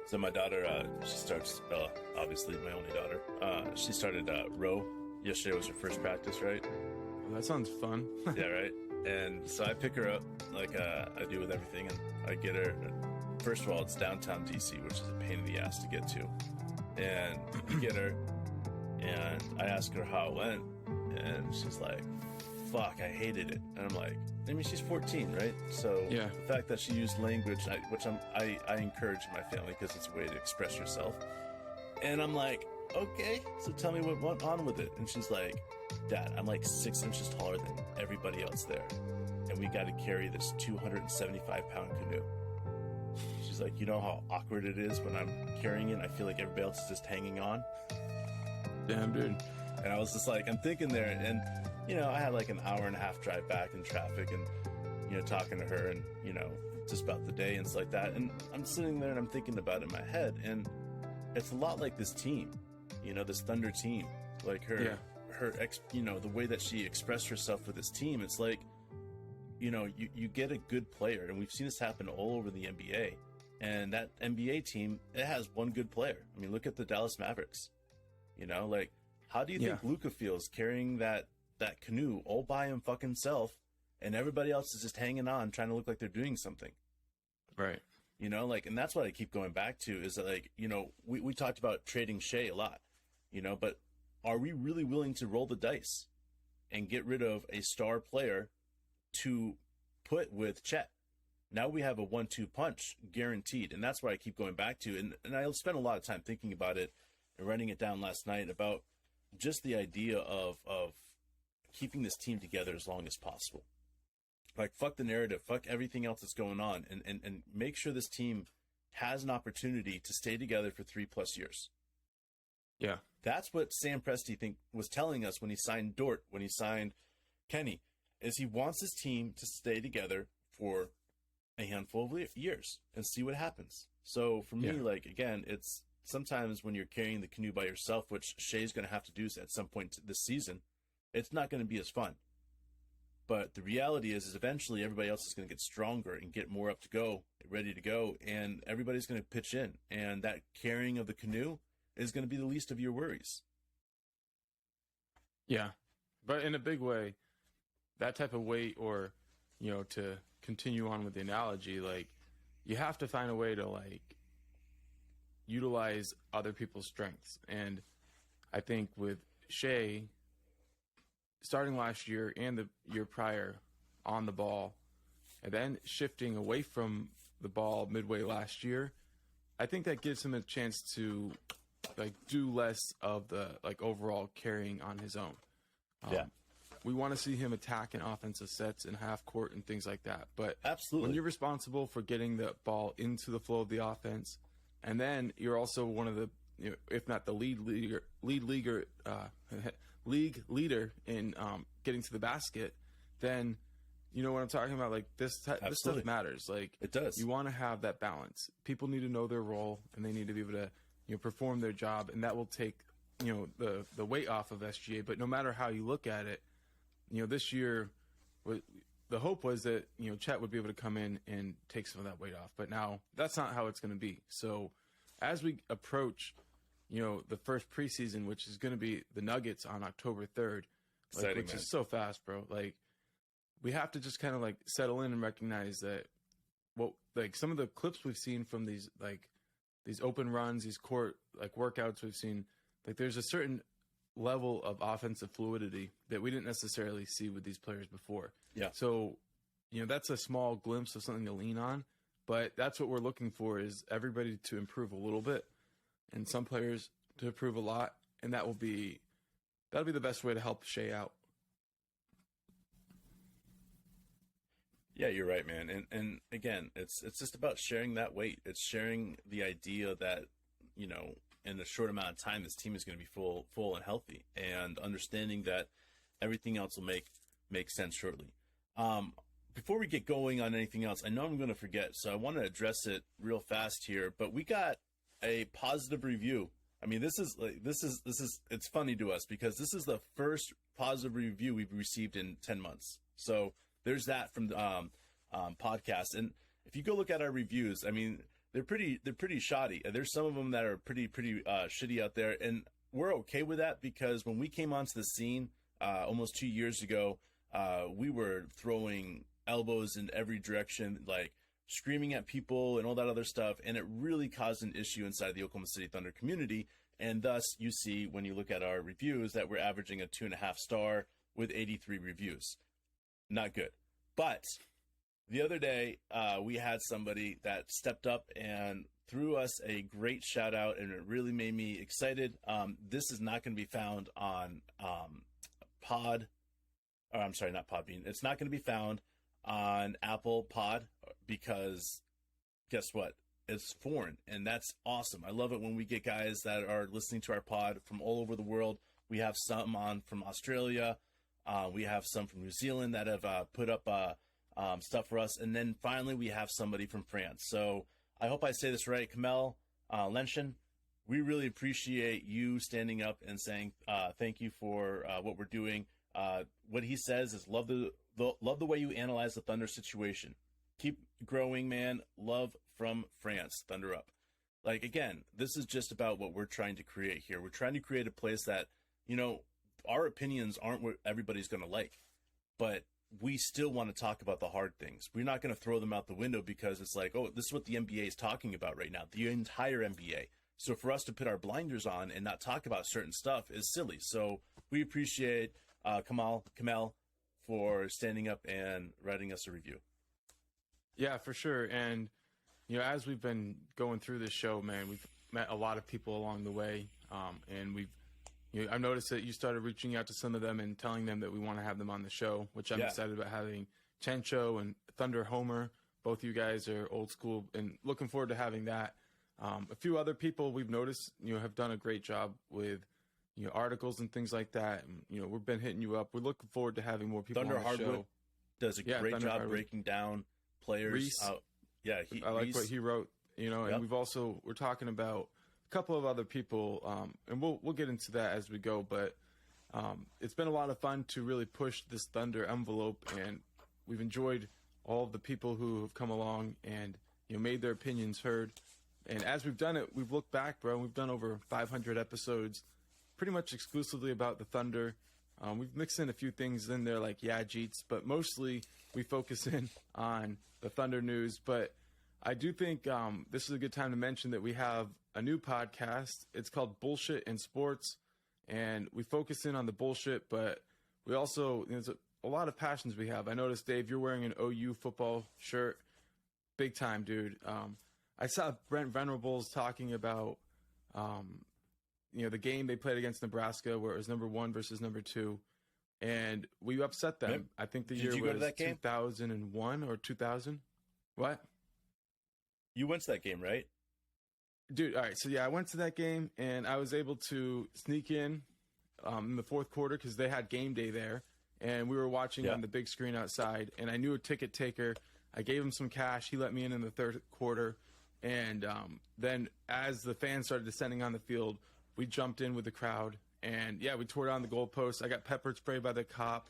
So my daughter, she starts, obviously my only daughter, she started row. Yesterday was her first practice, right? Well, that sounds fun. Yeah, right? And so I pick her up like I do with everything, and I get her. First of all, it's downtown DC, which is a pain in the ass to get to. And I get her, and I ask her how it went, and she's like, fuck, I hated it. And I'm like, I mean, she's 14, right? So Yeah. the fact that she used language, which I encourage in my family because it's a way to express yourself. And I'm like, okay, so tell me what went on with it. And she's like, Dad, I'm like 6 inches taller than everybody else there, and we got to carry this 275-pound canoe. She's like, you know how awkward it is when I'm carrying it? I feel like everybody else is just hanging on. Damn, dude. And I was just like, I'm thinking there, and I had like an hour and a half drive back in traffic, and talking to her, and just about the day and stuff like that. And I'm sitting there and I'm thinking about it in my head, and it's a lot like this team, this Thunder team, like her the way that she expressed herself with this team. It's like, you get a good player, and we've seen this happen all over the NBA. And that NBA team, it has one good player. I mean, look at the Dallas Mavericks. Like, how do you think Luka feels carrying that canoe all by him fucking self, and everybody else is just hanging on, trying to look like they're doing something? Right. And that's what I keep going back to is that, like, we talked about trading Shea a lot, but are we really willing to roll the dice and get rid of a star player to put with Chet? Now we have a 1-2 punch guaranteed. And that's what I keep going back to. And I spent a lot of time thinking about it and writing it down last night about just the idea of keeping this team together as long as possible. Like, fuck the narrative, fuck everything else that's going on, and make sure this team has an opportunity to stay together for 3+ years. Yeah. That's what Sam Presti was telling us when he signed Dort, when he signed Kenny, is he wants his team to stay together for a handful of years and see what happens. So for me, like, again, it's sometimes when you're carrying the canoe by yourself, which Shea's going to have to do at some point this season, it's not going to be as fun. But the reality is eventually everybody else is going to get stronger and get more up to go, ready to go, and everybody's going to pitch in. And that carrying of the canoe is going to be the least of your worries. Yeah. But in a big way, that type of weight, or, to continue on with the analogy, like, you have to find a way to, like, utilize other people's strengths. And I think with Shea, starting last year and the year prior on the ball, and then shifting away from the ball midway last year, I think that gives him a chance to, like, do less of the, like, overall carrying on his own. We want to see him attack in offensive sets and half court and things like that. But absolutely, when you're responsible for getting the ball into the flow of the offense, and then you're also one of the, if not the league leader in getting to the basket, then you know what I'm talking about. Like, this stuff matters. Like, it does. You want to have that balance. People need to know their role, and they need to be able to perform their job, and that will take the weight off of SGA. But no matter how you look at it, this year, the hope was that Chet would be able to come in and take some of that weight off. But now that's not how it's going to be. So as we approach the first preseason, which is going to be the Nuggets on October 3rd, which is so fast, bro. Like, we have to just kind of, like, settle in and recognize that some of the clips we've seen from these open runs, these court, like, workouts we've seen, like, there's a certain level of offensive fluidity that we didn't necessarily see with these players before. Yeah. So, that's a small glimpse of something to lean on, but that's what we're looking for, is everybody to improve a little bit and some players to improve a lot. And that'll be the best way to help Shea out. Yeah, you're right, man. And again, it's just about sharing that weight. It's sharing the idea that, in a short amount of time, this team is going to be full and healthy, and understanding that everything else will make sense shortly. Before we get going on anything else, I know I'm going to forget, so I want to address it real fast here, but we got a positive review. I mean, this is it's funny to us because this is the first positive review we've received in 10 months. So there's that from the podcast. And if you go look at our reviews, I mean, they're pretty shoddy. There's some of them that are pretty shitty out there, and we're okay with that because when we came onto the scene almost 2 years ago, we were throwing elbows in every direction, like screaming at people and all that other stuff, and it really caused an issue inside the Oklahoma City Thunder community. And thus, you see when you look at our reviews that we're averaging a 2.5 star with 83 reviews. Not good. But the other day, we had somebody that stepped up and threw us a great shout out, and it really made me excited. This is not going to be found on not Podbean. It's not going to be found on Apple Pod because guess what? It's foreign, and that's awesome. I love it when we get guys that are listening to our pod from all over the world. We have some on from Australia. We have some from New Zealand that have put up stuff for us. And then finally, we have somebody from France. So I hope I say this right. Kamel Lenshin, we really appreciate you standing up and saying thank you for what we're doing. What he says is love the way you analyze the Thunder situation. Keep growing, man. Love from France. Thunder up. Like, again, this is just about what we're trying to create here. We're trying to create a place that, our opinions aren't what everybody's going to like, but we still want to talk about the hard things. We're not going to throw them out the window because it's like, oh, this is what the NBA is talking about right now, the entire NBA. So for us to put our blinders on and not talk about certain stuff is silly. So we appreciate Kamel for standing up and writing us a review. Yeah, for sure. And, as we've been going through this show, man, we've met a lot of people along the way. And I've noticed that you started reaching out to some of them and telling them that we want to have them on the show, which I'm excited about having Chencho and Thunder Homer. Both you guys are old school and looking forward to having that. A few other people we've noticed, have done a great job with, articles and things like that. And, we've been hitting you up. We're looking forward to having more people Thunder on the Hardwood show. Does a great Thunder job Hardwood. Breaking down players. Reese, I like what he wrote, and we're talking about a couple of other people, and we'll get into that as we go, but it's been a lot of fun to really push this Thunder envelope, and we've enjoyed all of the people who have come along and made their opinions heard. And as we've done it, we've looked back, bro, and we've done over 500 episodes pretty much exclusively about the Thunder. We've mixed in a few things in there like Jeets, but mostly we focus in on the Thunder news. But I do think this is a good time to mention that we have a new podcast. It's called Bullshit in Sports, and we focus in on the bullshit, but we also, there's a lot of passions we have. I noticed, Dave, you're wearing an OU football shirt. Big time, dude. I saw Brent Venerables talking about, the game they played against Nebraska where it was number 1 versus number 2, and we upset them. Yep. I think the Did year you go was to that game? 2001 or 2000. What? You went to that game, right? Dude, all right. So, I went to that game, and I was able to sneak in the fourth quarter because they had game day there, and we were watching on the big screen outside, and I knew a ticket taker. I gave him some cash. He let me in the third quarter, and then as the fans started descending on the field, we jumped in with the crowd, and, we tore down the goalpost. I got pepper sprayed by the cop.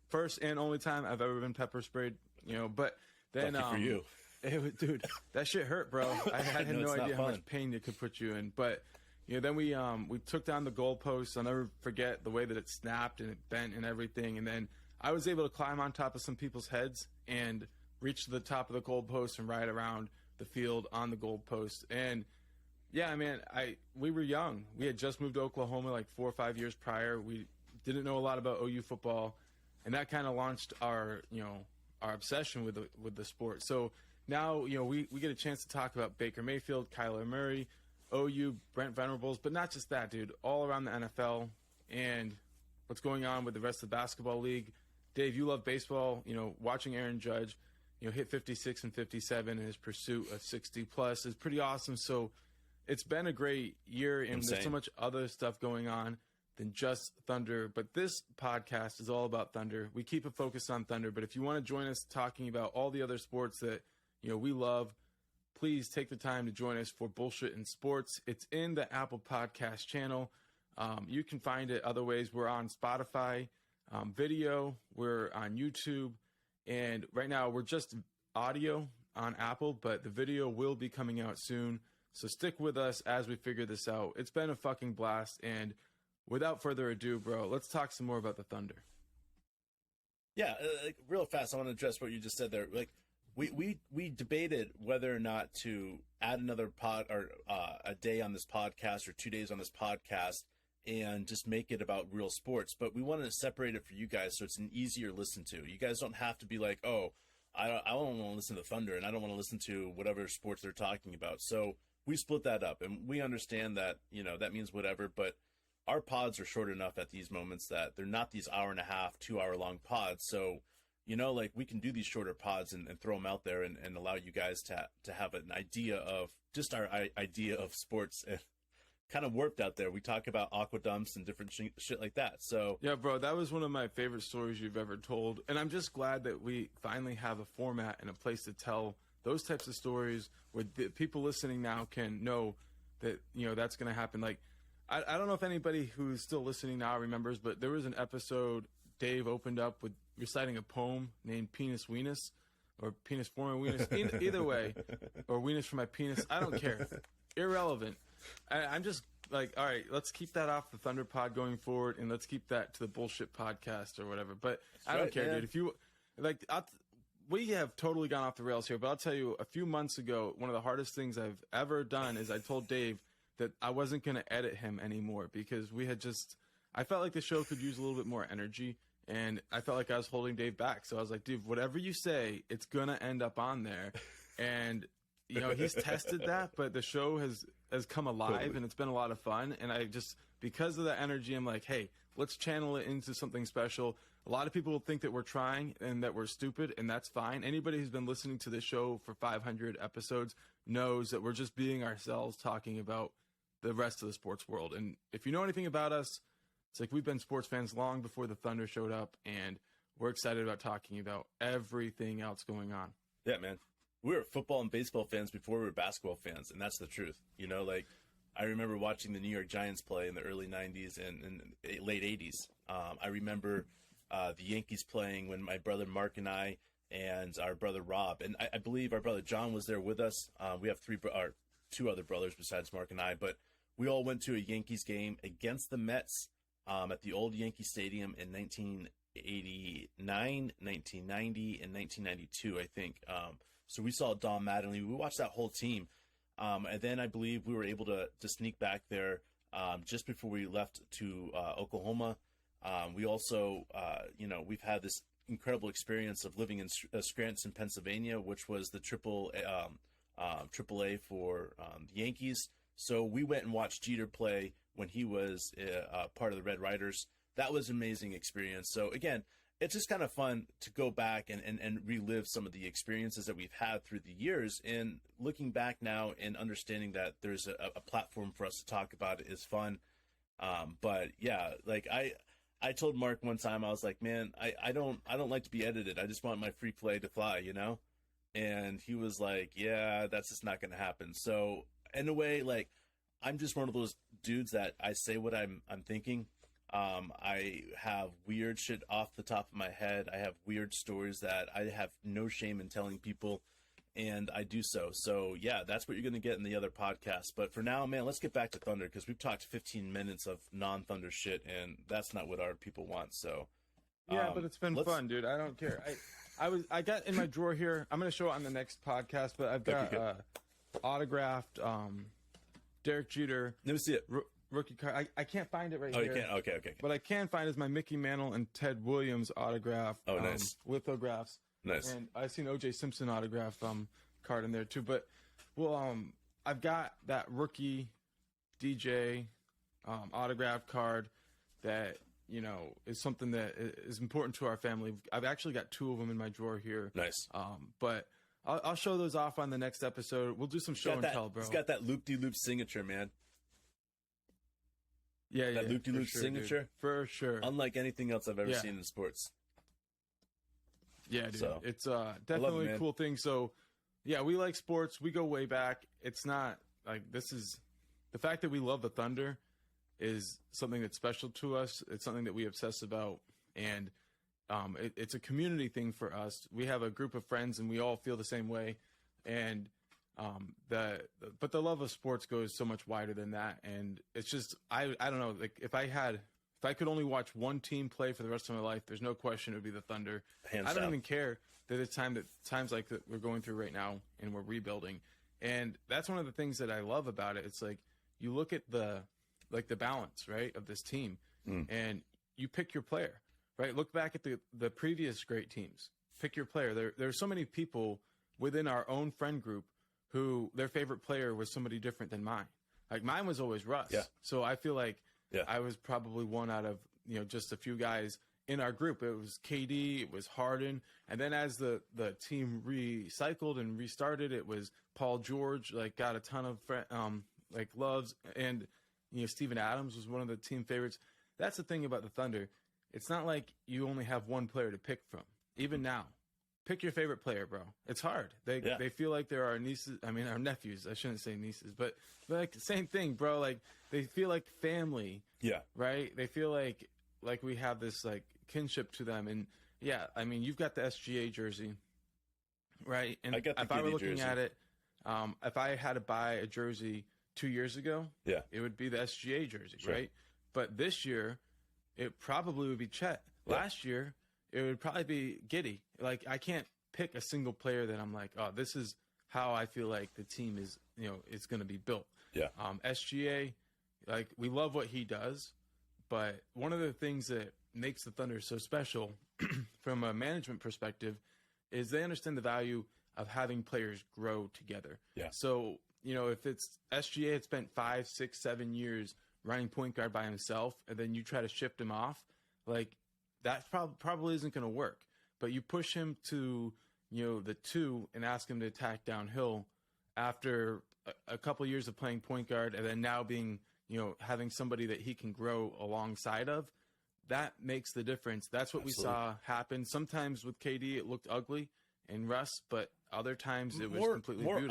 First and only time I've ever been pepper sprayed, but then Lucky for you. Dude, that shit hurt, bro. I had no idea how much pain it could put you in. But then we took down the goalpost. I'll never forget the way that it snapped and it bent and everything. And then I was able to climb on top of some people's heads and reach to the top of the goalpost and ride around the field on the goalpost. And we were young. We had just moved to Oklahoma like 4 or 5 years prior. We didn't know a lot about OU football, and that kind of launched our obsession with the sport. So now, we get a chance to talk about Baker Mayfield, Kyler Murray, OU, Brent Venerables, but not just that, dude, all around the NFL and what's going on with the rest of the basketball league. Dave, you love baseball, watching Aaron Judge, hit 56 and 57 in his pursuit of 60 plus is pretty awesome. So it's been a great year, and there's so much other stuff going on than just Thunder. But this podcast is all about Thunder. We keep a focus on Thunder, but if you want to join us talking about all the other sports that we love, please take the time to join us for Bullshit in Sports. It's in the Apple Podcast channel. You can find it other ways. We're on Spotify, video. We're on YouTube. And right now we're just audio. on Apple, but the video will be coming out soon. So stick with us as we figure this out. It's been a fucking blast. And without further ado, bro, let's talk some more about the Thunder. Yeah, like, real fast, I want to address what you just said there. Like, we debated whether or not to add another pod or a day on this podcast or 2 days on this podcast and just make it about real sports. But we wanted to separate it for you guys so it's an easier listen to. You guys don't have to be like, oh, I don't want to listen to Thunder and I don't want to listen to whatever sports they're talking about. So we split that up, and we understand that, you know, that means whatever, but our pods are short enough at these moments that they're not these hour and a half, 2 hour long pods. So, you know, like, we can do these shorter pods and throw them out there and allow you guys to have an idea of just our idea of sports and kind of warped out there. We talk about aqua dumps and different shit like that. So yeah, bro, that was one of my favorite stories you've ever told. And I'm just glad that we finally have a format and a place to tell those types of stories where the people listening now can know that, you know, that's going to happen. Like, I don't know if anybody who's still listening now remembers, but there was an episode Dave opened up with reciting a poem named Penis Weenus, or Penis for my Weenus. Either way, or Weenus for my penis. I don't care. Irrelevant. I'm just like, all right, let's keep that off the Thunder Pod going forward, and let's keep that to the Bullshit podcast or whatever. But I don't care, dude. If you like, we have totally gone off the rails here. But I'll tell you, a few months ago, one of the hardest things I've ever done is I told Dave that I wasn't going to edit him anymore because we had just, I felt like the show could use a little bit more energy, and I felt like I was holding Dave back. So I was like, dude, whatever you say, it's going to end up on there. And, you know, he's tested that, but the show has come alive, and it's been a lot of fun. And I just, because of that energy, I'm like, hey, let's channel it into something special. A lot of people think that we're trying and that we're stupid, and that's fine. Anybody who's been listening to this show for 500 episodes knows that we're just being ourselves, talking about the rest of the sports world. And if you know anything about us, it's like we've been sports fans long before the Thunder showed up, and we're excited about talking about everything else going on. Yeah, man. We were football and baseball fans before we were basketball fans, and that's the truth. You know, like, I remember watching the New York Giants play in the early 90s and late 80s. I remember the Yankees playing when my brother Mark and I and our brother Rob, and I believe our brother John was there with us. We have two other brothers besides Mark and I, but we all went to a Yankees game against the Mets at the old Yankee Stadium in 1989, 1990, and 1992, I think. So we saw Don Mattingly. We watched that whole team. And then I believe we were able to sneak back there just before we left to Oklahoma. We also, you know, we've had this incredible experience of living in Scranton, Pennsylvania, which was the AAA for the Yankees. So we went and watched Jeter play when he was part of the Red Riders. That was an amazing experience. So again, it's just kind of fun to go back and relive some of the experiences that we've had through the years. And looking back now and understanding that there's a platform for us to talk about it is fun. But yeah, like I told Mark one time, I was like, man, I don't like to be edited. I just want my free play to fly, you know? And he was like, yeah, that's just not going to happen. So in a way, like, I'm just one of those dudes that I say what I'm thinking. I have weird shit off the top of my head. I have weird stories that I have no shame in telling people, and I do so. So yeah, that's what you're going to get in the other podcast. But for now, man, let's get back to Thunder, because we've talked 15 minutes of non-Thunder shit, and that's not what our people want. So yeah, but it's been fun, dude. I don't care. I got in my drawer here. I'm going to show it on the next podcast, but I've got autographed Derek Jeter. Let me see it. Rookie card. I can't find it right here. Oh, you can't? Okay. What I can find is my Mickey Mantle and Ted Williams autograph. Oh, nice. Lithographs. Nice. And I've seen O.J. Simpson autograph card in there too. But I've got that rookie DJ autograph card that, you know, is something that is important to our family. I've actually got two of them in my drawer here. Nice. But I'll show those off on the next episode. We'll do some show and tell, bro. It's got that loop-de-loop signature, man. Yeah, that loop-de-loop signature, dude. For sure. Unlike anything else I've ever seen in sports. Yeah, dude. So, it's definitely a cool thing. So, yeah, we like sports. We go way back. It's not like this is the fact that we love the Thunder is something that's special to us. It's something that we obsess about, and it's a community thing for us. We have a group of friends, and we all feel the same way. And but the love of sports goes so much wider than that. And it's just, I don't know, like if I could only watch one team play for the rest of my life, there's no question it would be the Thunder. Hands I don't down. even care that it's times like that we're going through right now and we're rebuilding. And that's one of the things that I love about it. It's like you look at the balance, right, of this team, and you pick your player, right? Look back at the previous great teams. Pick your player. There are so many people within our own friend group who their favorite player was somebody different than mine. Like mine was always Russ. Yeah. So I feel like Yeah. I was probably one out of, just a few guys in our group. It was KD, it was Harden. And then as the team recycled and restarted, it was Paul George, like got a ton of loves. And, Steven Adams was one of the team favorites. That's the thing about the Thunder. It's not like you only have one player to pick from. Even now, pick your favorite player, bro. It's hard. They feel like they're our nieces. I mean, our nephews. I shouldn't say nieces, but like same thing, bro. Like they feel like family. Yeah. Right. They feel like we have this like kinship to them. And yeah, I mean, you've got the SGA jersey, right? And I got the if I were KD looking jersey. at it, if I had to buy a jersey 2 years ago, Yeah. it would be the SGA jersey, Sure. right? But this year, it probably would be Chet. Yeah. Last year, it would probably be Giddey. Like I can't pick a single player that I'm like, oh, this is how I feel like the team is, it's going to be built. Yeah. SGA, like we love what he does, but one of the things that makes the Thunder so special from a management perspective is they understand the value of having players grow together. Yeah. So, if it's SGA had spent 5, 6, 7 years running point guard by himself, and then you try to shift him off, like that probably isn't going to work. But you push him to, the 2 and ask him to attack downhill after a couple years of playing point guard, and then now being, having somebody that he can grow alongside of. That makes the difference. That's what Absolutely. we saw happen. Sometimes with KD, it looked ugly and Russ, but other times it was completely beautiful.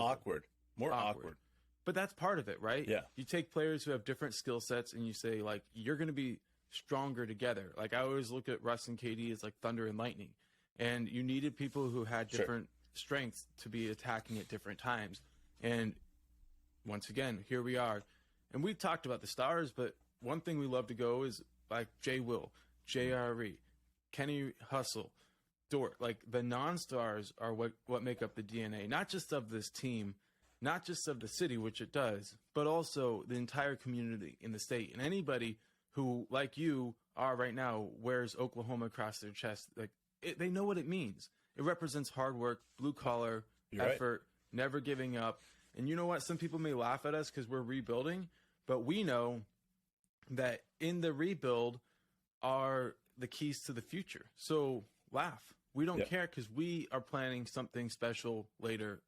More awkward. But that's part of it, right? Yeah. You take players who have different skill sets and you say, like, you're going to be stronger together. Like, I always look at Russ and KD as like thunder and lightning. And you needed people who had different strengths to be attacking at different times. And once again, here we are. And we talked about the stars, but one thing we love to go is like Jay Will, JRE, Kenny Hustle, Dort. Like the non-stars are what make up the DNA, not just of this team, not just of the city, which it does, but also the entire community in the state. And anybody who, like you are right now, wears Oklahoma across their chest, like they know what it means. It represents hard work, blue collar, effort, never giving up. And you know what? Some people may laugh at us because we're rebuilding, but we know that in the rebuild are the keys to the future. So laugh. We don't care because we are planning something special later.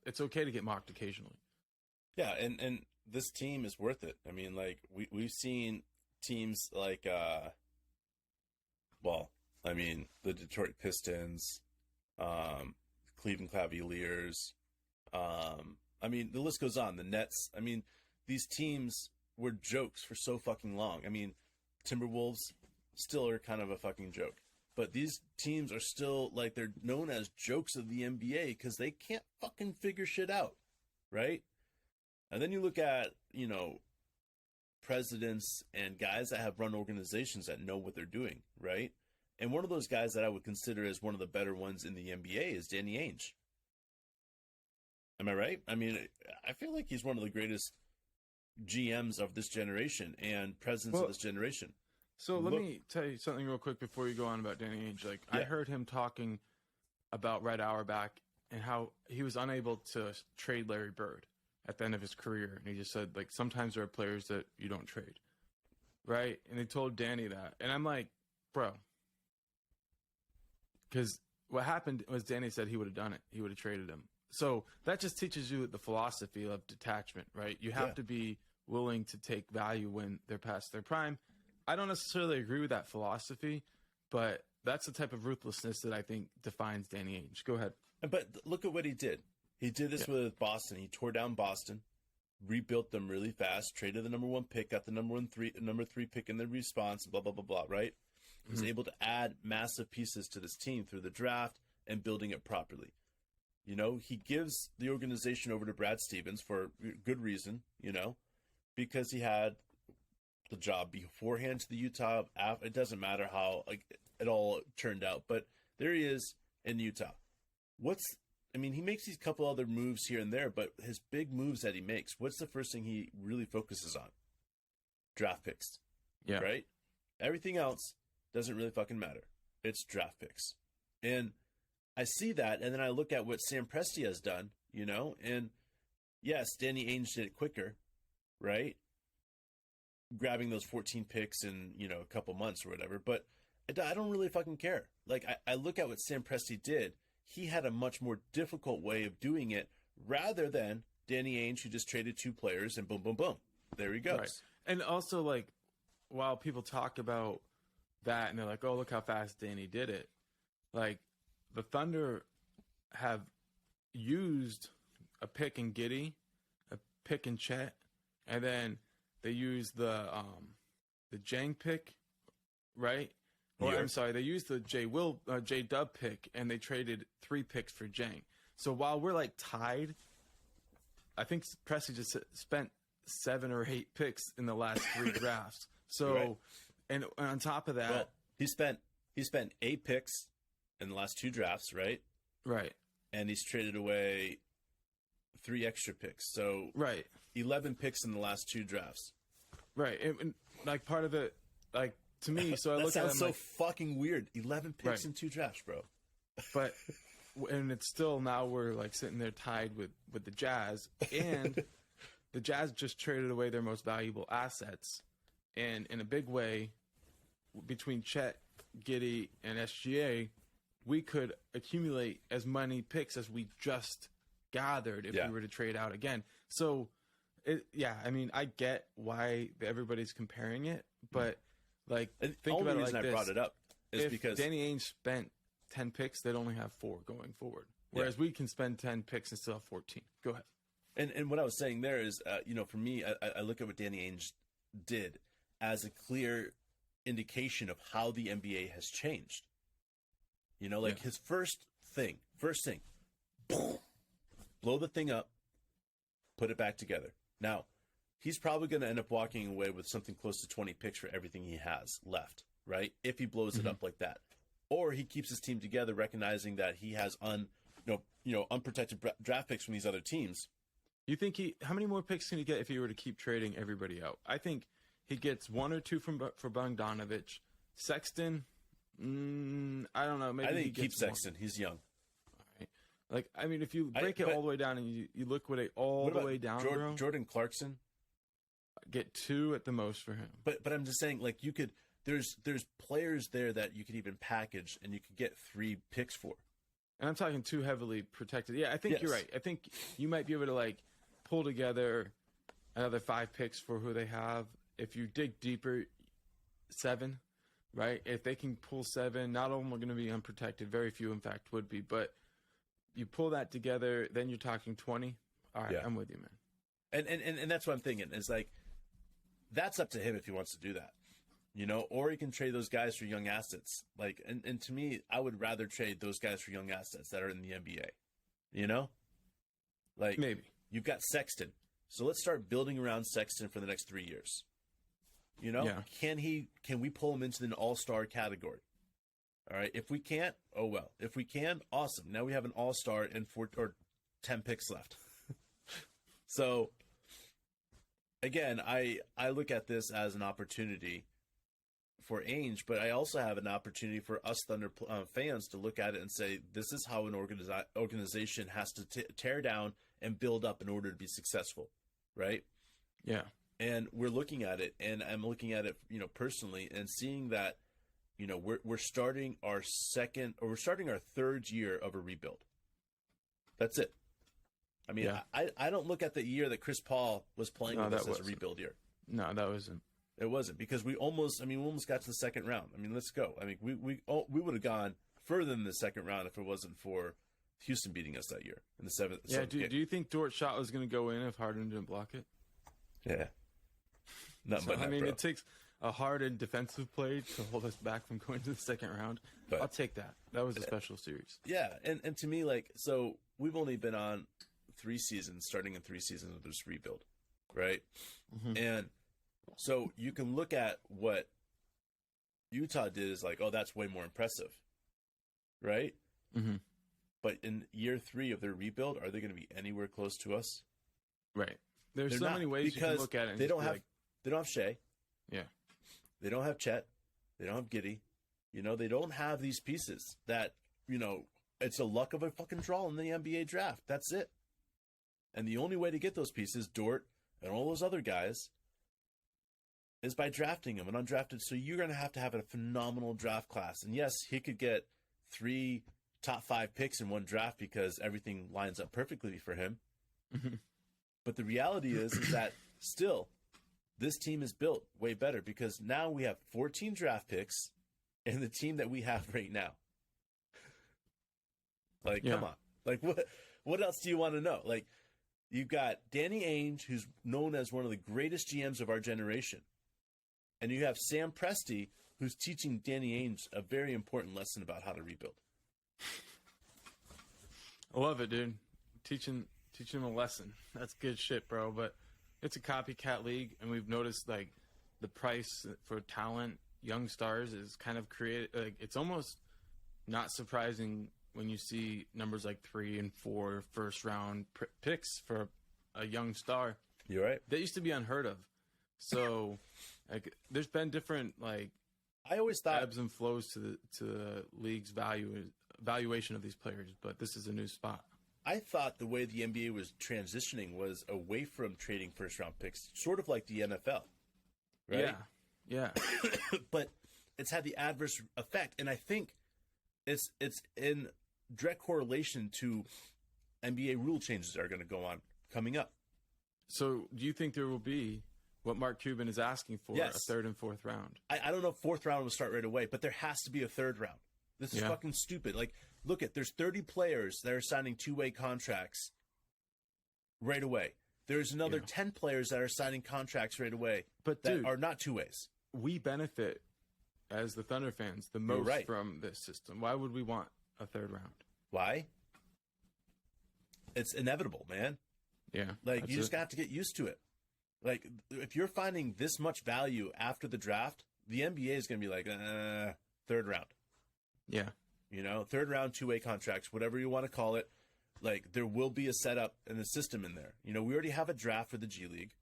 It's okay to get mocked occasionally. Yeah, and this team is worth it. I mean, like we've seen teams like the Detroit Pistons, Cleveland Cavaliers, I mean, the list goes on. The Nets. I mean, these teams were jokes for so fucking long. I mean, Timberwolves still are kind of a fucking joke. But these teams are still, like, they're known as jokes of the NBA because they can't fucking figure shit out, right? And then you look at, presidents and guys that have run organizations that know what they're doing, right? And one of those guys that I would consider as one of the better ones in the NBA is Danny Ainge. Am I right? I mean, I feel like he's one of the greatest GMs of this generation and presidents of this generation. So let me tell you something real quick before you go on about Danny Ainge. Like, I heard him talking about Red Auerbach and how he was unable to trade Larry Bird at the end of his career. And he just said, like, sometimes there are players that you don't trade, right? And they told Danny that. And I'm like, bro. Because what happened was Danny said he would have done it. He would have traded him. So that just teaches you the philosophy of detachment, right? You have to be willing to take value when they're past their prime. I don't necessarily agree with that philosophy, but that's the type of ruthlessness that I think defines Danny Ainge. Go ahead. But look at what he did. He did this with Boston. He tore down Boston, rebuilt them really fast, traded the number 1 pick, got the number 3 pick in the response, blah, blah, blah, blah, right? He was able to add massive pieces to this team through the draft and building it properly. You know, he gives the organization over to Brad Stevens for good reason, you know, because he had the job beforehand to the Utah. It doesn't matter how like it all turned out, but there he is in Utah. He makes these couple other moves here and there, but his big moves that he makes, what's the first thing he really focuses on? Draft picks. Yeah. Right? Everything else doesn't really fucking matter. It's draft picks. And I see that, and then I look at what Sam Presti has done, you know, and yes, Danny Ainge did it quicker, right? Grabbing those 14 picks in, you know, a couple months or whatever, but I don't really fucking care. Like, I look at what Sam Presti did. He had a much more difficult way of doing it rather than Danny Ainge, who just traded 2 players and boom, boom, boom. There he goes. Right. And also, like, while people talk about that and they're like, oh, look how fast Danny did it. Like, the Thunder have used a pick in Giddey, a pick in Chet, and then they used the Jang pick, right? Or I'm sorry, they used the J Dub pick, and they traded 3 picks for Jang. So while we're like tied, I think Presti just spent 7 or 8 picks in the last 3 drafts. So, right. And on top of that, well, he spent 8 picks in the last 2 drafts, right? Right. And he's traded away 3 extra picks. So, right, 11 picks in the last 2 drafts. Right, and like part of it, like to me, so I look at it, sounds so like, fucking weird. 11 picks right. in 2 drafts, bro. But and it's still now we're like sitting there tied with the Jazz, and the Jazz just traded away their most valuable assets, and in a big way, between Chet, Giddey, and SGA, we could accumulate as many picks as we just gathered if we were to trade out again. So, I get why everybody's comparing it, but like think about it like this. The only reason I brought it up is because Danny Ainge spent 10 picks, they'd only have 4 going forward. Whereas we can spend 10 picks and still have 14. Go ahead. And what I was saying there is, for me, I look at what Danny Ainge did as a clear indication of how the NBA has changed. You know, like his first thing, boom, blow the thing up, put it back together. Now, he's probably going to end up walking away with something close to 20 picks for everything he has left, right? If he blows it up like that. Or he keeps his team together, recognizing that he has unprotected draft picks from these other teams. You think how many more picks can he get if he were to keep trading everybody out? I think he gets 1 or 2 for Bogdanovich. Sexton, I don't know. Maybe I think he keeps more. Sexton. He's young. Right. Like, I mean, if you break it all the way down and you look at it all the way down, Jordan Clarkson, get 2 at the most for him. But I'm just saying, like, you could. There's players there that you could even package and you could get 3 picks for. And I'm talking 2 heavily protected. Yeah, I think you're right. I think you might be able to like pull together another 5 picks for who they have. If you dig deeper, 7, right? If they can pull 7, not all of them are going to be unprotected. Very few, in fact, would be. But you pull that together, then you're talking 20. All right, I'm with you, man. And that's what I'm thinking. Is like, that's up to him if he wants to do that. You know, or he can trade those guys for young assets. Like, and to me, I would rather trade those guys for young assets that are in the NBA. You know? Like, maybe. You've got Sexton. So let's start building around Sexton for the next 3 years. You know? Yeah. Can we pull him into the all-star category? All right. If we can't, oh well. If we can, awesome. Now we have an all-star and 10 picks left. So, again, I look at this as an opportunity for Ainge, but I also have an opportunity for us Thunder fans to look at it and say, this is how an organization has to tear down and build up in order to be successful, right? Yeah. And we're looking at it, and I'm looking at it, personally, and seeing that, we're starting our 3rd year of a rebuild. That's it. I mean, I don't look at the year that Chris Paul was playing with us as a rebuild year. No, that wasn't. It wasn't, because we almost got to the second round. I mean, let's go. I mean, we would have gone further than the second round if it wasn't for Houston beating us that year in the 7th. Yeah. Do you think Dort's shot was going to go in if Harden didn't block it? Yeah. It takes a Harden defensive play to hold us back from going to the second round. But I'll take that. That was a special series. Yeah, and to me, like, so we've only been on 3 seasons, starting in 3 seasons of this rebuild, right? Mm-hmm. And so you can look at what Utah did is like, oh, that's way more impressive, right? Mm-hmm. But in year 3 of their rebuild, are they going to be anywhere close to us? Right. There's They're so not, many ways you can look at it. And they don't have like, they don't have Shea. yeah. They don't have Chet. They don't have Giddey. You know, they don't have these pieces that, you know, it's a luck of a fucking draw in the NBA draft. That's it. And the only way to get those pieces, Dort and all those other guys, is by drafting them and undrafted. So you're going to have a phenomenal draft class. And yes, he could get 3 top 5 picks in one draft because everything lines up perfectly for him. Mm-hmm. But the reality is that still, this team is built way better because now we have 14 draft picks in the team that we have right now. Like, come on. Like, what else do you want to know? Like, you've got Danny Ainge, who's known as one of the greatest GMs of our generation. And you have Sam Presti, who's teaching Danny Ainge a very important lesson about how to rebuild. I love it, dude. Teaching him a lesson. That's good shit, bro. But it's a copycat league, and we've noticed, like, the price for talent, young stars, is kind of created. Like, it's almost not surprising when you see numbers like 3 and 4 first-round picks for a young star. You're right. That used to be unheard of. So, like, there's been different, like, I always thought ebbs and flows to the league's valuation of these players, but this is a new spot. I thought the way the NBA was transitioning was away from trading first-round picks, sort of like the NFL, right? Yeah. But it's had the adverse effect, and I think it's in direct correlation to NBA rule changes that are going to go on coming up. So, do you think there will be what Mark Cuban is asking for, Yes. a 3rd and 4th round? I don't know if 4th round will start right away, but there has to be a 3rd round. This is fucking stupid. Like, look there's 30 players that are signing 2-way contracts right away. There's another 10 players that are signing contracts right away, but that dude, are not 2-ways. We benefit as the Thunder fans the most from this system. Why would we want a 3rd round? Why? It's inevitable, man. Yeah. Like, you just have to get used to it. Like, if you're finding this much value after the draft, the NBA is going to be like, 3rd round. Yeah. You know, 3rd round, 2-way contracts, whatever you want to call it. Like, there will be a setup and a system in there. You know, we already have a draft for the G League,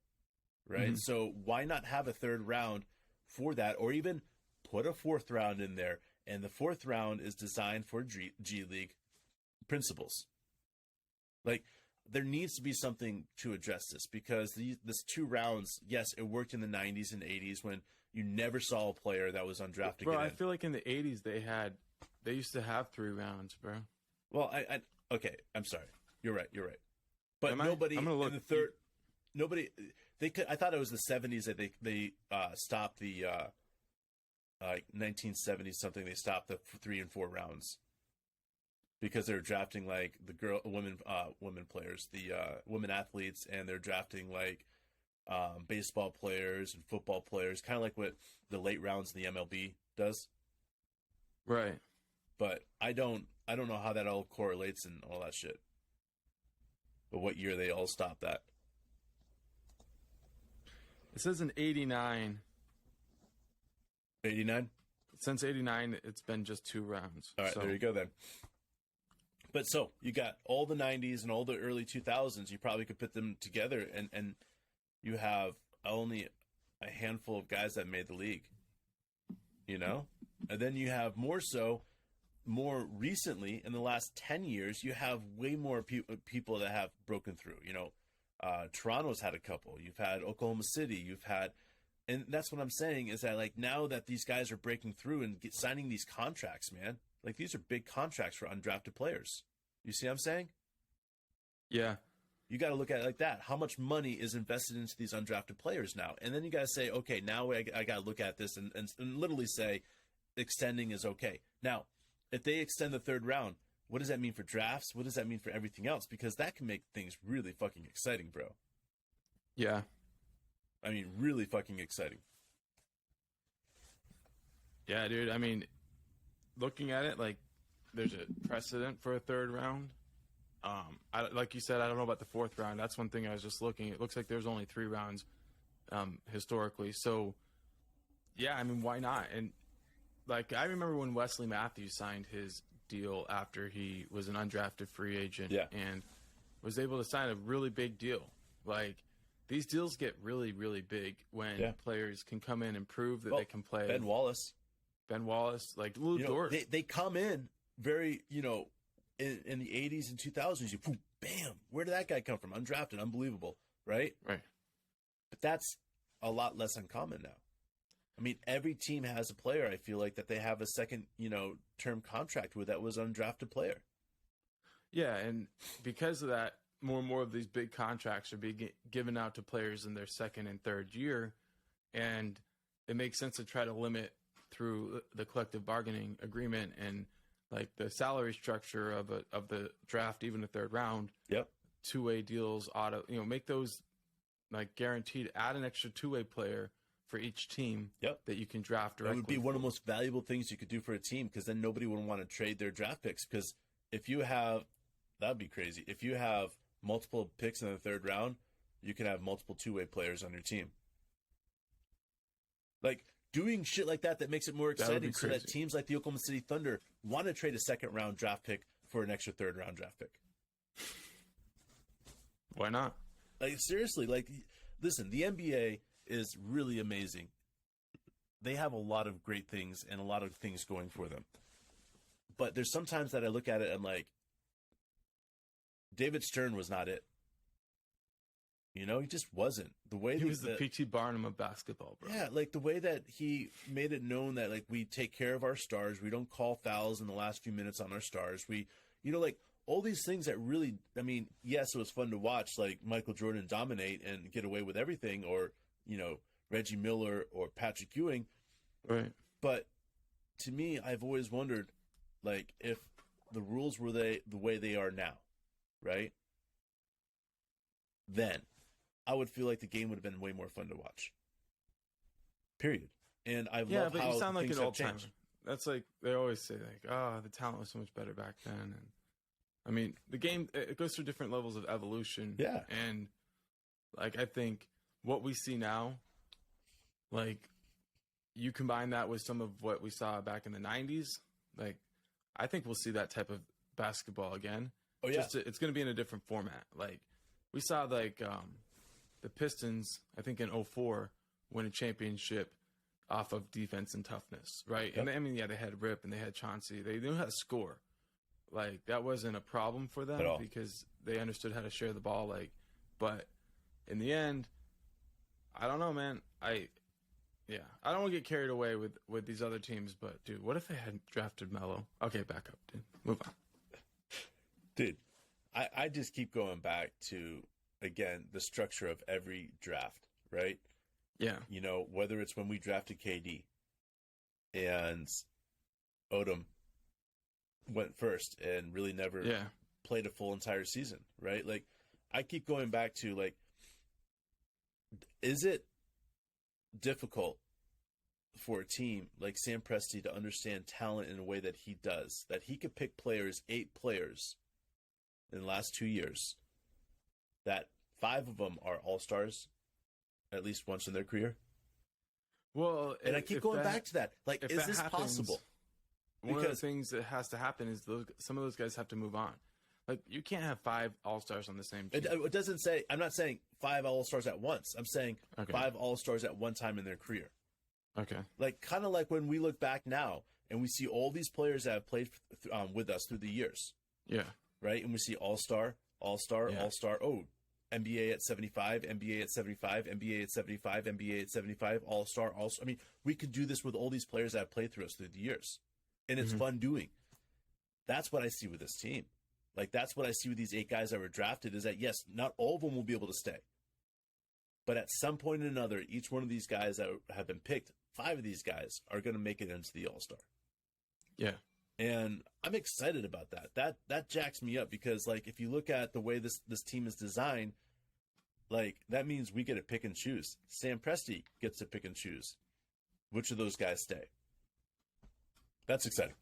right? Mm-hmm. So why not have a 3rd round for that, or even put a 4th round in there? And the 4th round is designed for G League principles. Like, there needs to be something to address this, because this 2 rounds, yes, it worked in the 90s and 80s when you never saw a player that was undrafted. Bro, I feel like in the 80s they used to have 3 rounds, bro. Well, okay, I'm sorry. You're right. But nobody in the third, nobody. They could. I thought it was the 70s that they stopped the 1970s something. They stopped the 3 and 4 rounds because they're drafting like the women players, the women athletes, and they're drafting like baseball players and football players, kind of like what the late rounds in the MLB does. Right. But I don't know how that all correlates and all that shit. But what year they all stopped that? It says in 89. 89? Since 89, it's been just 2 rounds. All right, there you go then. But so, you got all the 90s and all the early 2000s. You probably could put them together, and you have only a handful of guys that made the league. You know? And then you have more recently, in the last 10 years, you have way more people that have broken through. You know, Toronto's had a couple. You've had Oklahoma City. You've had, and that's what I'm saying is that, like, now that these guys are breaking through and signing these contracts, man, like, these are big contracts for undrafted players. You see what I'm saying? Yeah. You got to look at it like that. How much money is invested into these undrafted players now? And then you got to say, okay, now I got to look at this and literally say extending is okay. Now, if they extend the 3rd round, what does that mean for drafts? What does that mean for everything else? Because that can make things really fucking exciting, bro. Yeah. I mean, really fucking exciting. Yeah, dude. I mean, looking at it, like, there's a precedent for a 3rd round. Like you said, I don't know about the fourth round. That's one thing I was just looking. It looks like there's only 3 rounds historically. So, yeah, I mean, why not? And, like, I remember when Wesley Matthews signed his deal after he was an undrafted free agent and was able to sign a really big deal. Like, these deals get really, really big when players can come in and prove that they can play. Ben Wallace, like Lou Dort. They come in very, in the 80s and 2000s, you boom, bam, where did that guy come from? Undrafted, unbelievable, right? Right. But that's a lot less uncommon now. I mean, every team has a player, I feel like, that they have a second, term contract with that was an undrafted player. Yeah, and because of that, more and more of these big contracts are being given out to players in their second and third year, and it makes sense to try to limit through the collective bargaining agreement and like the salary structure of the draft, even the third round. Yep. 2-way deals, make those like guaranteed. Add an extra 2-way player for each team. Yep. That you can draft directly. It would be one of the most valuable things you could do for a team, because then nobody would want to trade their draft picks. Because if you have, that'd be crazy. If you have multiple picks in the third round, you can have multiple 2-way players on your team. Like, doing shit like that makes it more exciting, so that teams like the Oklahoma City Thunder want to trade a second-round draft pick for an extra third-round draft pick. Why not? Like, seriously, like, listen, the NBA is really amazing. They have a lot of great things and a lot of things going for them. But there's sometimes that I look at it and, like, David Stern was not it. He just wasn't. The way he was the P.T. Barnum of basketball, bro. Yeah, like the way that he made it known that, like, we take care of our stars. We don't call fouls in the last few minutes on our stars. We, like, all these things that really, I mean, yes, it was fun to watch, like Michael Jordan dominate and get away with everything, or, Reggie Miller or Patrick Ewing. Right. But to me, I've always wondered, like, if the rules were the way they are now, right? Then I would feel like the game would have been way more fun to watch. Period. And I love but how you sound like things an have old timer. changed. That's like they always say, like, the talent was so much better back then. And I mean, the game, it goes through different levels of evolution. Yeah. And like, I think what we see now, like, you combine that with some of what we saw back in the 90s, like, I think we'll see that type of basketball again. Oh, yeah. It's going to be in a different format. Like, we saw, like, the Pistons, I think in 2004, win a championship off of defense and toughness, right? Yep. And I mean, they had Rip and they had Chauncey. They knew how to score. Like, that wasn't a problem for them because they understood how to share the ball. Like, but in the end, I don't know, man. I don't want to get carried away with these other teams, but dude, what if they had drafted Melo? Okay, back up, dude. Move on. Dude, I just keep going back to, again, the structure of every draft, right? Yeah. Whether it's when we drafted KD and Odom went first and really never played a full entire season, right? Like, I keep going back to, like, is it difficult for a team like Sam Presti to understand talent in a way that he does, that he could pick 8 players in the last 2 years, that 5 of them are all-stars at least once in their career? Well, and I keep going back to that. Like, is this possible? One of the things that has to happen is some of those guys have to move on. Like, you can't have 5 all-stars on the same team. It doesn't say, I'm not saying 5 all-stars at once. I'm saying 5 all-stars at one time in their career. Okay. Like, kind of like when we look back now and we see all these players that have played with us through the years. Yeah. Right? And we see all-star, all-star, all-star. Oh, NBA at 75, NBA at 75, NBA at 75, NBA at 75, all-star, all-star. I mean, we could do this with all these players that have played through us through the years. And it's fun doing. That's what I see with this team. Like, that's what I see with these 8 guys that were drafted, is that, yes, not all of them will be able to stay. But at some point or another, each one of these guys that have been picked, 5 of these guys are going to make it into the All-Star. Yeah. And I'm excited about that. That jacks me up, because, like, if you look at the way this team is designed, like, that means we get to pick and choose. Sam Presti gets to pick and choose which of those guys stay. That's exciting.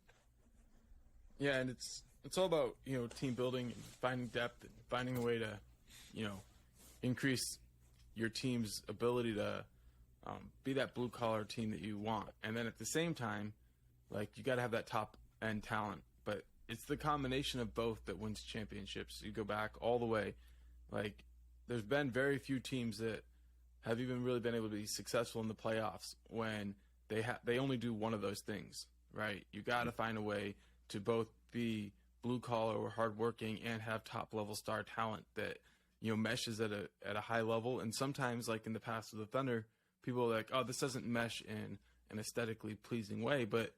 Yeah, and it's It's all about, team building and finding depth and finding a way to, increase your team's ability to be that blue collar team that you want. And then at the same time, like, you got to have that top end talent, but it's the combination of both that wins championships. You go back all the way. Like, there's been very few teams that have even really been able to be successful in the playoffs when they only do one of those things, right? You got to find a way to both be blue collar or hardworking and have top level star talent that meshes at a high level. And sometimes, like in the past with the Thunder, people are like, oh, this doesn't mesh in an aesthetically pleasing way. But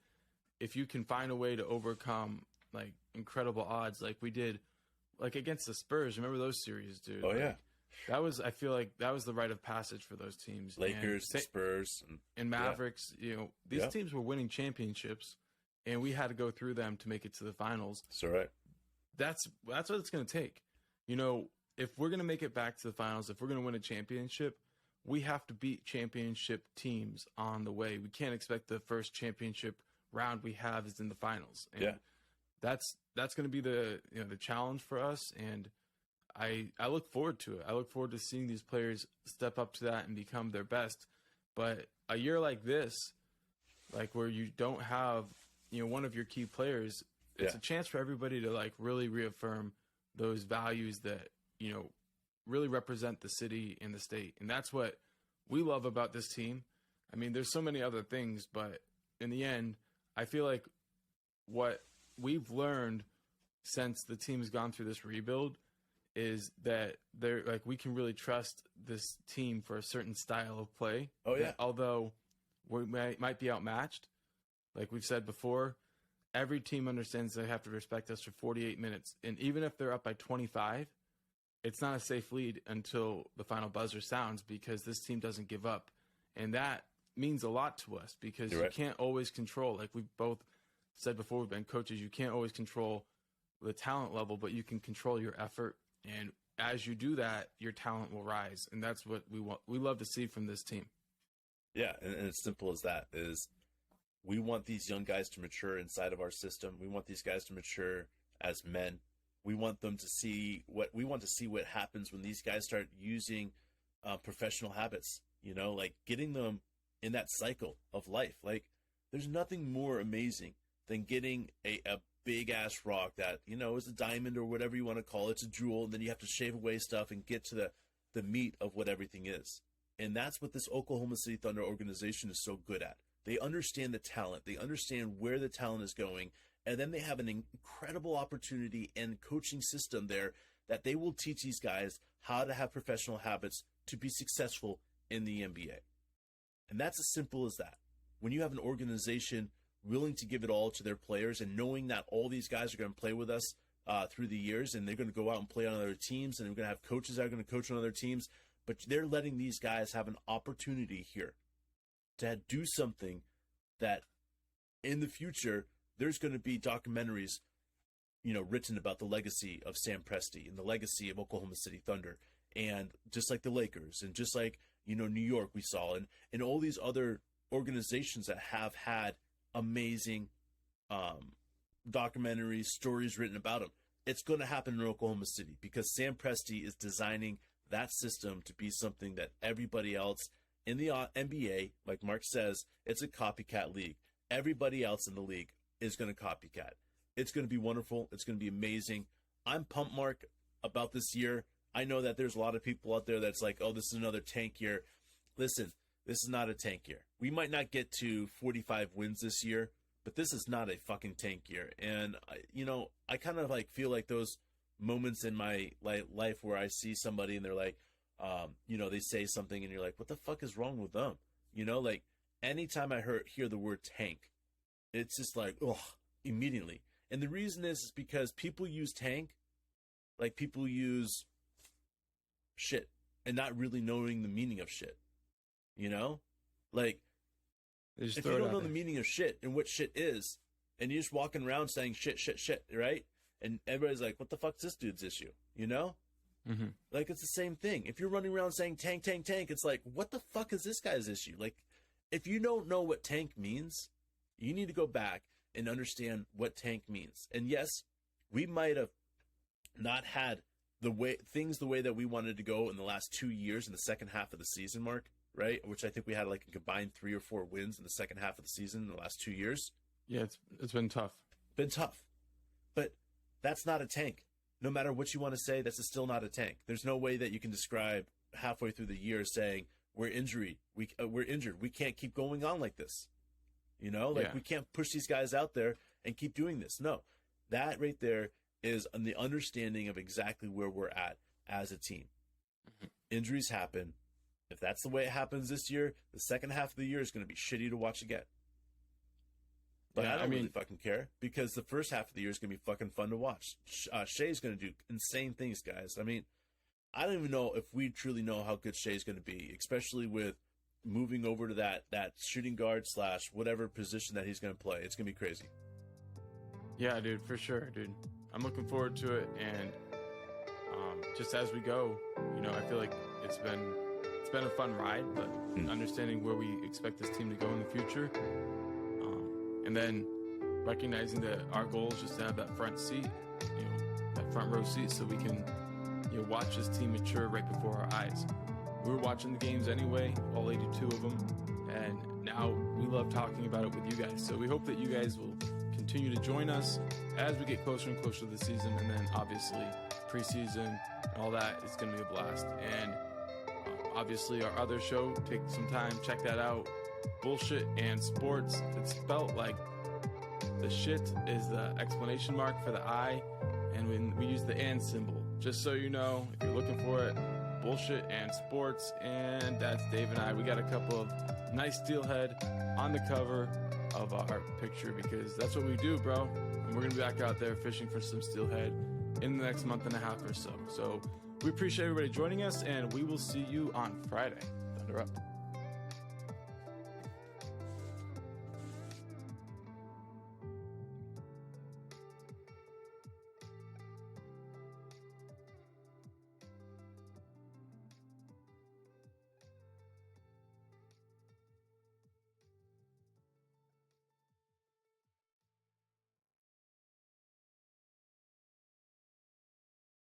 if you can find a way to overcome like incredible odds, like we did, like against the Spurs, remember those series, dude? Oh, yeah. I feel like that was the rite of passage for those teams. Lakers, Spurs, and Mavericks. These teams were winning championships, and we had to go through them to make it to the finals. That's right. That's what it's going to take. If we're going to make it back to the finals, if we're going to win a championship, we have to beat championship teams on the way. We can't expect the first championship round we have is in the finals. And that's going to be the challenge for us, and I look forward to it. I look forward to seeing these players step up to that and become their best. But a year like this, like where you don't have one of your key players, it's a chance for everybody to like really reaffirm those values that really represent the city and the state. And that's what we love about this team. I mean, there's so many other things, but in the end, I feel like what we've learned since the team's gone through this rebuild is that we can really trust this team for a certain style of play. Oh yeah. Although we might be outmatched, like we've said before, every team understands they have to respect us for 48 minutes. And even if they're up by 25, it's not a safe lead until the final buzzer sounds, because this team doesn't give up. And that means a lot to us, because you can't always control, like we've both said before, we've been coaches, you can't always control the talent level, but you can control your effort. And as you do that, your talent will rise. And that's what we love to see from this team. Yeah, and as simple as that is, we want these young guys to mature inside of our system. We want these guys to mature as men. We want them to see what happens when these guys start using professional habits, like getting them in that cycle of life. Like, there's nothing more amazing than getting a big ass rock that, is a diamond or whatever you want to call it. It's a jewel. And then you have to shave away stuff and get to the meat of what everything is. And that's what this Oklahoma City Thunder organization is so good at. They understand the talent. They understand where the talent is going. And then they have an incredible opportunity and coaching system there that they will teach these guys how to have professional habits to be successful in the NBA. And that's as simple as that. When you have an organization willing to give it all to their players and knowing that all these guys are going to play with us through the years, and they're going to go out and play on other teams, and we're going to have coaches that are going to coach on other teams, but they're letting these guys have an opportunity here to do something that in the future there's going to be documentaries, written about the legacy of Sam Presti and the legacy of Oklahoma City Thunder, and just like the Lakers, and just like, New York we saw, and all these other organizations that have had amazing documentaries, stories written about them. It's going to happen in Oklahoma City because Sam Presti is designing that system to be something that everybody else in the NBA, like Mark says, it's a copycat league. Everybody else in the league is going to copycat. It's going to be wonderful. It's going to be amazing. I'm pumped, Mark, about this year. I know that there's a lot of people out there that's like, oh, this is another tank year. Listen, this is not a tank year. We might not get to 45 wins this year, but this is not a fucking tank year. And, I kind of like feel like those moments in my life where I see somebody and they're like, they say something and you're like, what the fuck is wrong with them? Like anytime I hear the word tank, it's just like, ugh, immediately. And the reason is because people use tank like people use shit and not really knowing the meaning of shit. Like, if you don't know the meaning of shit and what shit is, and you're just walking around saying shit, right? And everybody's like, what the fuck's this dude's issue? Mm-hmm. Like, it's the same thing. If you're running around saying tank, it's like, what the fuck is this guy's issue? Like, if you don't know what tank means, you need to go back and understand what tank means. And yes, we might have not had the way that we wanted to go in the last 2 years in the second half of the season, Mark, right? Which I think we had like a combined 3 or 4 wins in the second half of the season in the last 2 years. Yeah, it's been tough. Been tough. But that's not a tank. No matter what you want to say, that's still not a tank. There's no way that you can describe halfway through the year saying we're injured. We can't keep going on like this. You know, like we can't push these guys out there and keep doing this. No, that right there is the understanding of exactly where we're at as a team. Mm-hmm. Injuries happen. If that's the way it happens this year, the second half of the year is going to be shitty to watch again. But I don't really fucking care, because the first half of the year is going to be fucking fun to watch. Shea's going to do insane things, guys. I mean, I don't even know if we truly know how good Shea's going to be, especially with moving over to that shooting guard / whatever position that he's going to play. It's going to be crazy. Yeah, dude, for sure, dude. I'm looking forward to it, and just as we go, you know, I feel like it's been a fun ride, but understanding where we expect this team to go in the future, and then recognizing that our goal is just to have that front seat, you know, that front row seat, so we can, you know, watch this team mature right before our eyes. We were watching the games anyway, all 82 of them, and now we love talking about it with you guys. So we hope that you guys will continue to join us as we get closer and closer to the season, and then obviously preseason and all that is going to be a blast. And obviously our other show, take some time, check that out. Bullshit and Sports. It's spelt like the shit is the exclamation mark for the I, and when we use the and symbol, just so you know, if you're looking for it. Bullshit and Sports, and that's Dave and I. We got a couple of nice steelhead on the cover of our picture, because that's what we do, bro. And we're gonna be back out there fishing for some steelhead in the next month and a half or so. So we appreciate everybody joining us, and we will see you on Friday. Thunder up.